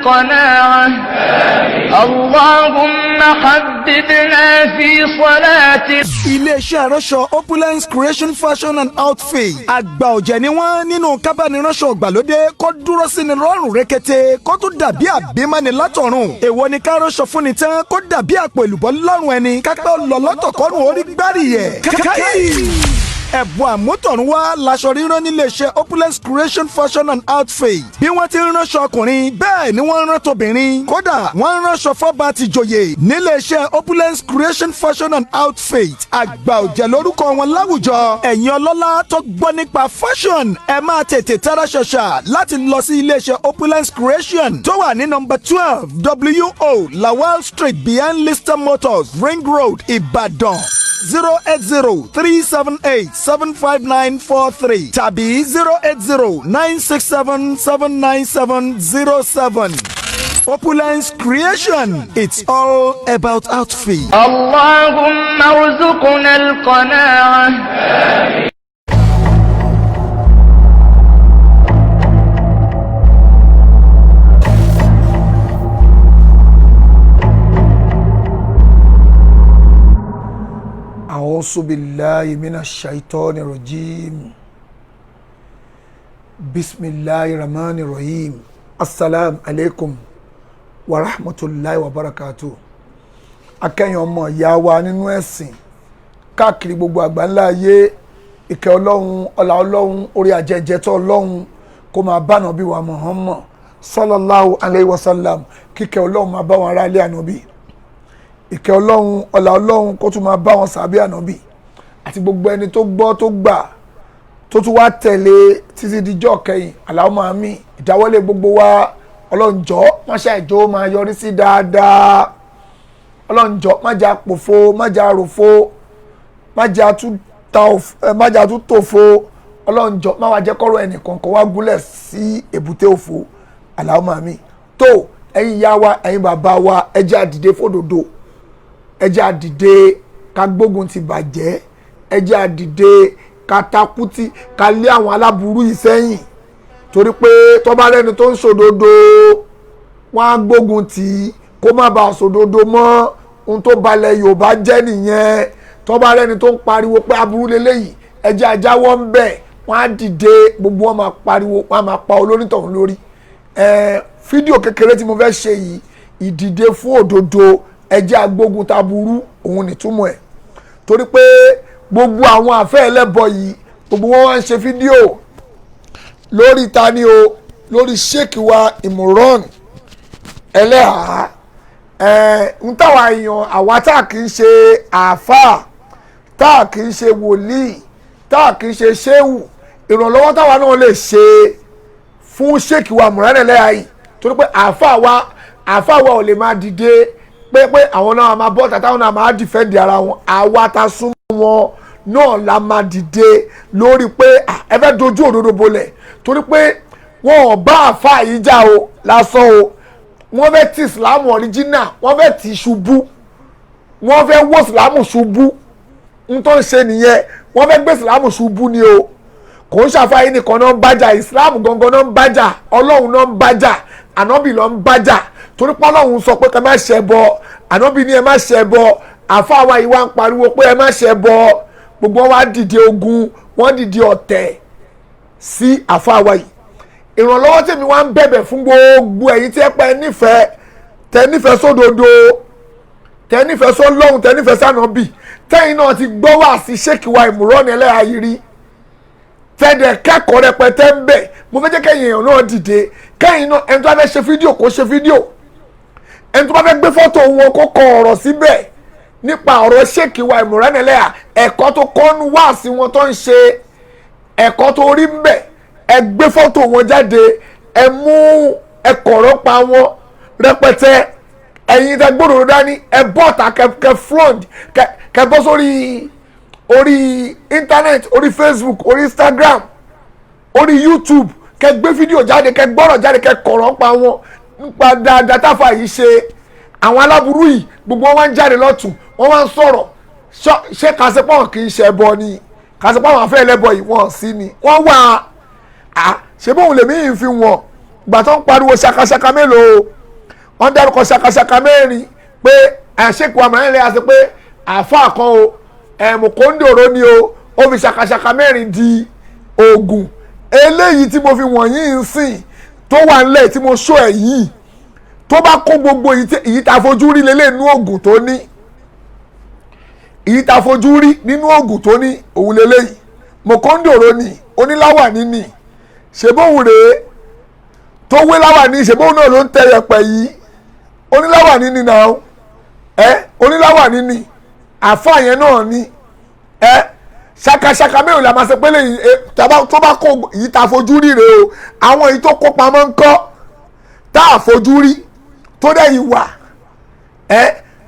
القناعة اللهم حببنا في صلاتنا. iléeṣẹ́ aránṣọ Opulence Creation Fashion and Outfit àgbà ọ̀jẹ̀ ni wọ́n nínú kábániránṣọ ìgbàlódé kó dúró sí ni lọ́rùn rẹ́kẹ́tẹ́ kó tún dàbí àbímọ́ni látọ̀run èwo ni ká ránṣọ fún ni tán kó dàbí àpò èlùbọ́ lọ́rùn ẹni kápẹ́ lọ́lọ́tọ̀ kọ́rùn orí gbárí yẹ káyì. ẹ̀bùn àmútọ̀run wá laṣọ rírán níléeṣẹ́ Opulence Creation Fashion and Outfit bí wọ́n ti ń ránṣọ ọkùnrin bẹ́ẹ̀ ni wọ́n ń rán tobìnrin kódà wọ́n ń ránṣọ fọ́ba àti ìjòyè níléeṣẹ́ Opulence Creation Fashion and Outfit àgbà ọ̀jẹ̀ lórúkọ wọn láwùjọ ẹ̀yin ọlọ́lá tó gbọ́ nípa fashion ẹ máa tètè tara ṣàṣà láti lọ sí iléeṣẹ́ Opulence Creation tó wà ní nọ́mbà 12 WO Lawal Street behind Lister Motors Ring Road Ìbàdàn. 08037875943 tàbí 08096779707. Opulence Creation, it's all about outfit. اللهم ارزقنا القناعة. أعوذ بالله من الشيطان الرجيم بسم الله الرحمن الرحيم السلام عليكم ورحمة الله وبركاته. akẹ́yìn ọmọ ìyá wa nínú ẹ̀sìn káàkiri gbogbo àgbáńlá ayé ìkẹ́ ọlọ́run ọlá ọlọ́run orí ajẹ́jẹ́tọ́ ọlọ́run kó máa bá nàbí wa Muhammad sallallahu alayhi wa sallam kíkẹ́ ọlọ́run máa bá wọn ará ilé ànábì ìkẹ́ ọlọ́run ọlá ọlọ́run kó tún máa bá wọn sàbí ànábì àti gbogbo ẹni tó gbọ́ tó gbà tó tún wá tẹ̀lé títí dijọ́ kẹyìn Allahumma àmín. ìdáwọ́lé gbogbo wa ọlọ́njọ́ má ṣàìjọ́ máa yọrí sí dáadáa ọlọ́njọ́ má jà pòfo má jà ròfo má jà tún tòfo ọlọ́njọ́ má wá jẹ́ kọ́rọ̀ ẹnìkankan wá gúnlẹ̀ sí èbúté òfo Allahumma àmín. tó ẹ̀yin ìyá wa ẹ̀yin bàbá wa ẹ jẹ́ á dìde fòdodo ẹ jẹ́ á dìde ká gbógun ti bàjẹ́ ẹ jẹ́ á dìde ká takútí ká lé àwọn aláburú yìí sẹ́yìn torí pé tó bá rẹ́ni tó ń ṣòdodo wọ́n á gbógun tì í kó má bàa ṣòdodo mọ́ ohun tó balẹ̀ Yorùbá jẹ́ nìyẹn tó bá rẹ́ni tó ń pariwo pé aburú leléyìí ẹ jẹ́ á jáwọ́ ń bẹ̀ wọ́n á dìde gbogbo wọn máa pariwo wọ́n á máa pa olónítọ̀hún lórí fídíò kékeré tí mo fẹ́ ṣe yìí ìdìde fún òdodo ẹ jẹ́ á gbógun taburú òun nìtúmọ̀ ẹ̀ torí pé gbogbo àwọn àfẹ́ ẹlẹ́bọ yìí gbogbo wọn wá ń ṣe fídíò lórí tani o lórí sheikh wa Imran Eleha ń táwa èèyàn àwa tá a kì í ṣe àáfàá tá a kì í ṣe wòlíì tá a kì í ṣe ṣéwù ìrànlọ́wọ́ táwa náà lè ṣe fún sheikh wa Imran Eleha yìí torí pé àáfàá wa ò lè máa dìde pé àwọn náà máa bọ́ tàtàwọn náà máa dìfẹ́ǹdì ara wọn àwa ta súnmọ́ wọn náà la máa dìde lórí pé ẹ fẹ́ dojú òdodo bolẹ̀ torí pé wọn ò bá àfa yìí jà o lásán o wọ́n fẹ́ ti ìsìlámù ọ̀ríjínà wọ́n fẹ́ ti ṣubú wọ́n fẹ́ wó ìsìlámù ṣubú n tó ń ṣe nìyẹn wọ́n fẹ́ gbé ìsìlámù ṣubú ni o kò ń ṣàfàyè nìkan náà ń bájà ìsìlámù gangan náà ń bájà ọlọ́run náà ń bájà ànábì náà ń bájà torí pé ọlọ́run sọ pé ká má ṣe bọ ànábì ní ẹ má ṣe bọ àfa wa yìí wá ń pariwo pé ẹ má ṣe bọ gbogbo wọn wá dìde ogun wọn dìde ọ̀tẹ̀ sí àfa wa yìí ìrànlọ́wọ́ tèmi wá ń bẹ̀bẹ̀ fún gbogbo ẹ̀yin tí ẹ pẹ́ nífẹ̀ẹ́ sódodo tẹ nífẹ̀ẹ́ sọ́lọ́hun tẹ nífẹ̀ẹ́ sànábì tẹ́yìn náà ti gbọ́ wá sí sheikh wa Imran Eleha yìí rí tẹ́dẹ̀ kẹ́kọ̀ọ́ rẹpẹtẹ ń bẹ̀ mo fẹ́ jẹ́ kẹ́yìn èèyàn náà dìde kẹ́yìn náà ẹni tó bá fẹ́ ṣe fídíò kó ṣe fídíò ẹni tó bá fẹ́ gbé fọ́tò wọn kó kọ ọ̀rọ̀ síbẹ̀ nípa ọ̀rọ̀ sheikh wa Imran Eleha ẹ̀kọ́ tó kọ́nu wá sí wọn tó ń ṣe ẹ̀kọ́ tó rí ń bẹ̀ ẹ gbé fọ́tò wọn jáde ẹ mú ẹkọ̀rọ̀ pa wọn rẹpẹtẹ ẹ̀yin tẹ gbọ́dọ̀ dání ẹ bọ́ọ̀tà kẹ front kẹ bọ́ orí internet orí Facebook orí Instagram orí YouTube kẹ gbé fídíò jáde kẹ gbọ́rọ̀ jáde kẹ kọ̀rọ̀ pa wọn nípa dáadáa táfà yìí ṣe àwọn aláburú yìí gbogbo wọn wá ń jáde lọ́tún wọn wá ń sọ̀rọ̀ ṣé kàṣepọ̀ kì í ṣe ẹbọ ni kàṣepọ̀ àwọn afẹ́ ẹlẹ́bọ yìí wọ́n sí ni wọ́n wà á ṣe bóun lèmi yìí fi wọ̀n gbà tó ń pariwo ṣakaṣaka mélòó wọ́n dárúkọ ṣakaṣaka mẹ́rin pé àṣekù àmàlẹ́lẹ́ àti pé àáfàá kan o mùkóńdòrò ni o ó fi ṣakaṣaka mẹ́rin di oògùn eléyìí tí mo fi wọ̀nyí ń sìn tó wà nílẹ̀ tí mo ṣó ẹ̀ yìí tó bá kó gbogbo èyí tá a fojú rí lélẹ̀ nínú oògùn tó ní èyí tá a fojú rí nínú oògùn tó ní òun lélẹ́yìí mùkóńdòrò ni oníláwàní ni ṣèbóhùn rèé tó wé láwàní ṣèbóhùn náà ló ń tẹ yẹ̀pẹ̀ yìí oníláwàní ni náà oníláwàní ni àfáà yẹn náà ni ṣakaṣaka mẹ́rin la máa ṣe pé lẹ́yìn tó bá kó èyí tá a fojú rí rèé o àwọn èyí tó kó pamọ́ ń kọ́ tá a fojú rí tó dẹ̀ yìí wà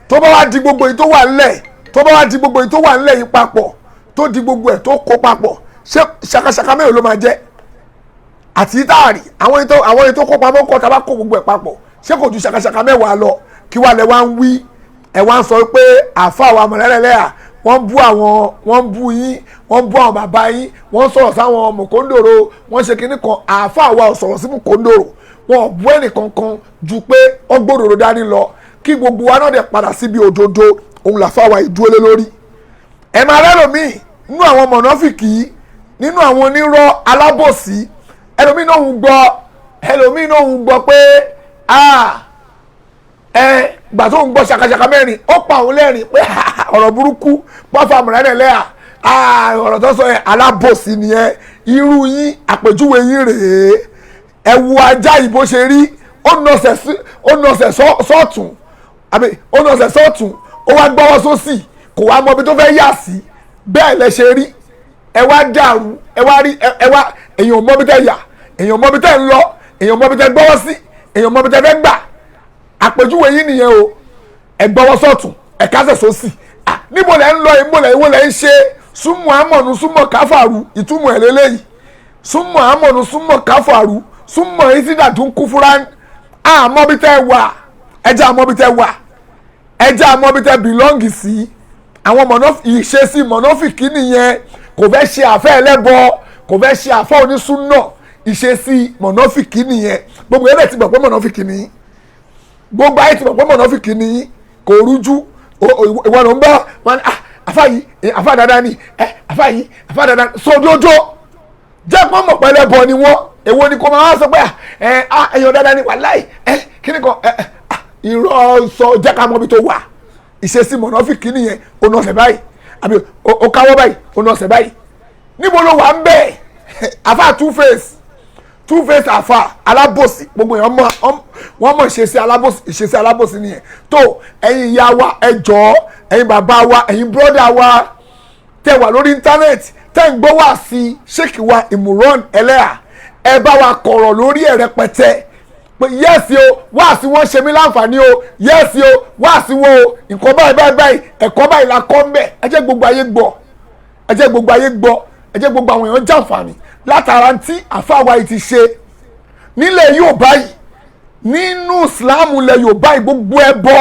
tó bá wá di gbogbo èyí tó wà ńlẹ̀ tó bá wá di gbogbo èyí tó wà ńlẹ̀ yìí papọ̀ tó di gbogbo ẹ̀ tó kó papọ̀ ṣé ṣakaṣaka mẹ́rin ló máa jẹ́ àti táàrí àwọn èyí tó kó pamọ́ ń kọ́ tá a bá kó gbogbo ẹ̀ papọ̀ ṣé kò ju ṣakaṣaka mẹ́wàá lọ kí wàá lẹ wá ń wí ẹ wá ń sọ pé àáfàá wa Ọmọlẹ́lẹ́lẹ́yà wọ́n bú yín wọ́n bú àwọn bàbá yín wọ́n sọ̀rọ̀ sáwọn mùkóńdòrò wọ́n ṣe kinní kan àáfàá wa ò sọ̀rọ̀ sí mùkóńdòrò wọn ò bú ẹnìkankan ju pé wọ́n gbòdòdó dání lọ kí gbogbo wa náà dẹ̀ padà síbi òdodo òun làáfàá wa ìdúró lé lórí. ẹ máa rẹ́ lómi nínú àwọn mọ̀nàfìkì nínú àwọn onírọ́ alábòsí ẹlòmíì náà ń gbọ́ pé gbà tó ń gbọ́ ṣakaṣaka mẹ́rin ó pa òun lẹ́rìn pé ọ̀rọ̀ burúkú pọ́fà Ọmọlẹ́lẹ́yà ọ̀rọ̀ tó sọ yẹn alábòsí nìyẹn irú yín àpèjúwe yín rèé ẹ wo ajá yìí bó ṣe rí ó nọsẹ̀ sọ́ọ̀tún ó wá gbọ́wọ́ sósì kò wá mọ ibi tó fẹ́ yà sí bẹ́ẹ̀ lẹ ṣe rí ẹ wá dàrú ẹ wá èèyàn mọ ibi tẹ́ yà èèyàn mọ ibi tẹ́ ń lọ èèyàn mọ ibi tẹ́ gbọ́wọ́ sí èèyàn mọ ibi tẹ́ fẹ́ gbà àpèjúwe yín nìyẹn o ẹ gbọ́wọ́ sọ́tún ẹ kásẹ̀ sósì níbo lẹ ń lọ ìwọ lẹ ń ṣe súnmọ́ àmọ̀nù súnmọ́ káfàrú ìtumọ̀ ẹ̀ lélẹ́yìí súnmọ́ àmọ̀nù súnmọ́ káfàrú súnmọ́ ìsídàtún kúfúrá àmọ́bí tẹ́ wà ẹjẹ́ àmọ́bí tẹ́ wà ẹjẹ́ àmọ́bí tẹ́ bìlọ́ǹgì sí àwọn ìṣesí mọ̀nọ́fìkì nìyẹn kò fẹ́ ṣe àfẹ́ ẹlẹ́bọ kò fẹ́ ṣe àfẹ́ onísúnà ìṣesí mọ̀nọ́fìkì nìyẹn gbogbo ẹ̀rẹ́ ti gbọ̀ pé mọ̀nọ́fìkì nìyí gbogbo ayé ti gbọ̀ pé mọ̀nọ́fìkì nìyí kò rújú ìwọ ló ń bá wọn àfa yìí àfa dáadáa ni àfa yìí àfa dáadáa sódódó jẹ́ pọ́n mọ̀ pẹ́lẹ́ bọ̀ ni wọ́n èwo ni kò máa wá sọ pé ẹ̀yàn dáadáa ni wàláì kí ni kan irọ́ sọ jẹ́ ká mọ̀ bí tó wà ìṣesí mọ̀nàfíkì nìyẹn ònà ọ̀sẹ̀ báyìí àbí ó káwọ́ báyìí ònà ọ̀sẹ̀ báyìí níbo ló wà ń bẹ̀ àfa two face àfa alábòsí gbogbo èèyàn wọ́n mọ̀ ìṣesí alábòsí nìyẹn tó ẹ̀yin ìyá wa ẹ jọ̀ọ́ ẹ̀yin bàbá wa ẹ̀yin bírọ́dà wa tẹ́ wà lórí íńtánẹ́ẹ̀tì tẹ́ ń gbọ́ wá sí ṣéèkì wa Imran Eleha ẹ bá wa kọ̀rọ̀ lórí ẹ̀ rẹpẹtẹ pé yẹ́sì o wá sí wọn ṣe mí láǹfààní o yẹ́sì o wá sí wọn o nǹkan báyìí ẹ̀kọ́ báyìí la kọ́ ń bẹ̀ ẹ jẹ́ gbogbo ayé gbọ́ ẹ jẹ́ gbogbo ayé gbọ́ ẹ jẹ́ gbogbo àwọn èèyàn jàǹfààní látara tí àfáàwá yìí ti ṣe nílẹ̀ Yorùbá yìí nínú Islam ilẹ̀ Yorùbá yìí gbogbo ẹbọ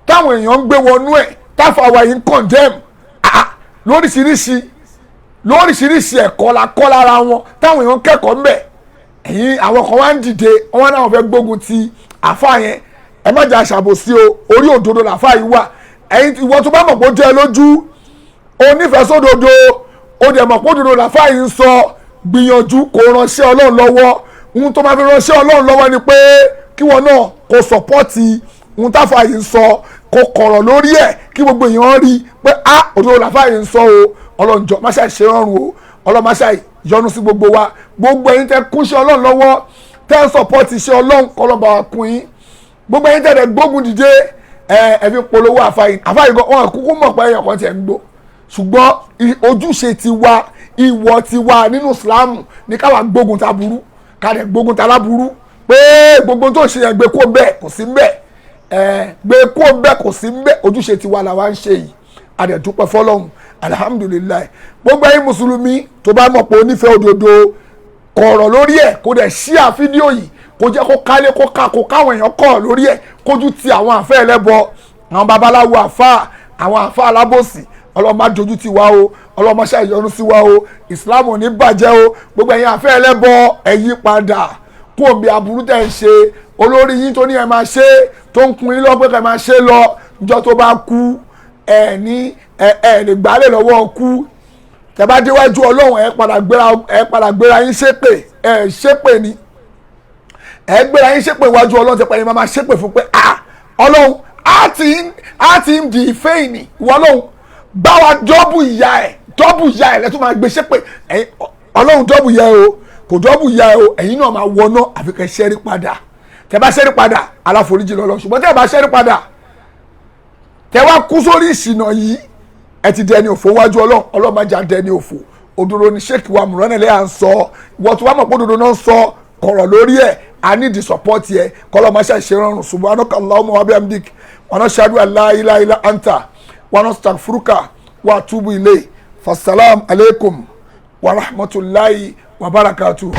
táwọn èèyàn ń gbé wọnú ẹ̀ táfàwá yìí ń condemn lóríṣiríṣi ẹ̀kọ́ la kọ́ lára wọn táwọn èèyàn kẹ́kọ̀ọ́ ń bẹ̀ ẹ̀yin àwọn kan wá ń dìde wọn náà fẹ́ gbógun ti àfáà yẹn ẹ má jà ṣàbòsí o orí òdodo làfáà yìí wà ẹ̀yin ìwọ tó bá mọ̀ pé ó jẹ́ lójú onífẹ̀ẹ́ sódodo ó dẹ̀ mọ̀ pé òdodo làfáà yìí ń sọ gbìyànjú kó ránṣẹ́ Ọlọ́run lọ́wọ́ ohun tó máa fi ránṣẹ́ Ọlọ́run lọ́wọ́ ni pé kí wọn náà kó sọpọ́ọ̀tì ohun táfáà yìí ń sọ kó kọ̀rọ̀ lórí ẹ̀ kí gbogbo èèyàn rí pé òdodo làfáà yìí ń sọ o Ọlọ́run jọ máṣá ṣe rọrùn o Ọlọ́run máṣá yọ́nú sí gbogbo wa gbogbo ẹ̀yin tẹ́ kún iṣẹ́ Ọlọ́run lọ́wọ́ tẹ́ sọpọ́ọ̀tì iṣẹ́ Ọlọ́run kọ́lọ́ba wa kún yín gbogbo ẹ̀yin tẹ́ gbógun dìde ẹ fi polówó àfáyín wọn kúkú mọ̀ pé ẹ̀yàn kan tiẹ̀ ń gbó ṣùgbọ́n ojúṣe tiwa ìwọ tiwa nínú Islam ní káwa gbógun ta burú káàdẹ̀ gbógun ta láburú pé gbogbo tó ṣe yẹn gbé kó bẹ́ẹ̀ kò sí bẹ́ẹ̀ gbé kó bẹ́ẹ̀ kò sí bẹ́ẹ̀ ojúṣe tiwa làwa ń ṣe yìí adẹ̀dúpẹ́ fọlọ́hún alihamudulilayi gbogbo ẹ̀yin mùsùlùmí tó bá mọ̀ pé onífẹ̀ẹ́ òdodo kọ̀ọ̀rọ̀ lórí ẹ̀ kó dẹ̀ ṣíà fídíò yìí kó jẹ́ kó kálé kó káwọn èèyàn kọ̀ lórí ẹ̀ kójú ti àwọn àfẹ́ ẹlẹ́bọ àwọn babaláwo àwọn àfáà alábòsí ọlọ́mọ dojú ti wá o ọlọ́mọ ṣàyọnu sí wa o Islam ò ní bàjẹ́ o gbogbo ẹ̀yin àfẹ́ ẹlẹ́bọ ẹ yí padà kó omi aburú tẹ̀ ń ṣe olórí yín tó ní ẹ máa ṣe tó ń kun yín lọ pé ẹ máa ṣe lọ níjọ́ tó bá kú ẹ lè gbálẹ̀ lọ́wọ́ kú tẹ́ bá déwájú ọlọ́run ẹ padà gbéra yín ṣépè ẹ ṣépè ni ẹ gbéra yín ṣépè wájú ọlọ́run tẹ́ pẹ̀lú máa ṣépè fún pé ọlọ́run á ti ń di ìfẹ́ ìní ìwọ ọlọ́run bá wa dọ́bù ìyá ẹ̀ lẹ́tọ́ máa gbé ṣépè ọlọ́run dọ́bù ìyá ẹ̀ o kò dọ́bù ìyá ẹ̀ o ẹ̀yin náà máa wọná àfi kẹ́ ṣẹ́rí padà tẹ́ bá ṣẹ́rí padà aláforíjì lọ́lọ́ ṣùgbọ́n tẹ́ bá ṣẹ́rí padà tẹ́ wá kú sórí ìṣìnà yìí ẹ ti dẹni òfò wájú ọlọ́run máa jà dẹni òfò òdodo ni sheik wa mùránilẹ́ à ń sọ ìwọ tí wàá mọ̀ pé òdodo náà ń sọ kọ̀rọ̀ lórí ẹ̀ a ní di support yẹ kọ́lọ́ máa ṣàṣe rọrùn subhanaka Allahumma wa bihamdik wa nashhadu an la ilaha illa anta wa nastaghfiruka wa atubu ilayk fasalam alaikum wa rahmatulahi wa barakatuh.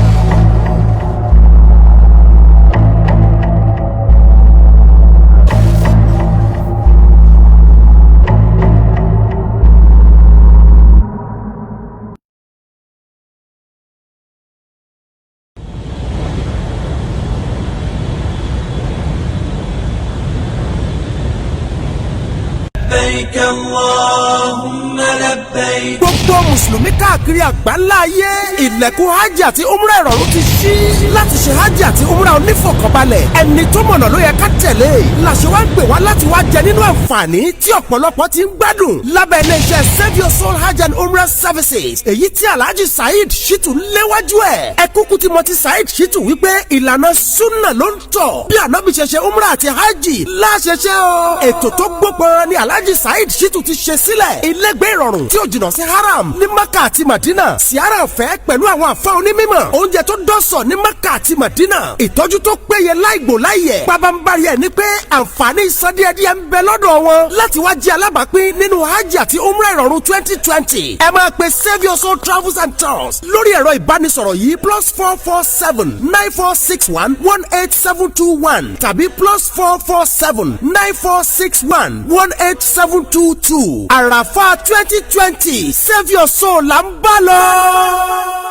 لبيك اللهم لبيك. gbogbo mùsùlùmí káàkiri àgbáńlá ayé ilẹ̀kùn hajj àti umrah ìrọ̀rùn ti ṣí láti ṣe hajj àti umrah onífọ̀kànbalẹ̀ ẹni tó mọ̀nà ló yẹ ká tẹ̀lé làṣẹ wá ń gbé wá láti wá jẹ nínú àǹfààní tí ọ̀pọ̀lọpọ̀ ti ń gbádùn lábẹ́ iléeṣẹ́ Save Your Soul Hajj and Umrah Services èyí tí Alhaji Saheed Shittu léwájú ẹ̀ ẹ kúkú tí mo ti Saheed Shittu wípé ìlànà sunna ló ń tọ̀ bí ànábì ṣe ṣe umrah àti hajj láṣẹṣẹ o ètò tó gbópọn ni Alhaji Saheed Shittu ti ṣe sílẹ̀ ilégbé ìrọ̀rùn tí ó jìnnà sí haram ní Maka àti Madina siara ọ̀fẹ́ pẹ̀lú àwọn àfa onímọ̀ oúnjẹ tó dọ́sọ̀ ní Maka àti Madina ìtọ́jú tó péye láìgbò láìyẹ̀ pabambari ẹ̀ ní pé àǹfààní ìsọdíẹ̀díẹ̀ ń bẹ lọ́dọ̀ wọn láti wá jẹ́ alábàápín nínú hajj àti umrah ìrọ̀rùn 2020 ẹ máa pe Save Your Soul Travels and Tours lórí ẹ̀rọ ìbánisọ̀rọ̀ yìí +447 9461 18721 tàbí +447 9461 18722 àràfà 2020 Save Your Soul là ń bá lọ.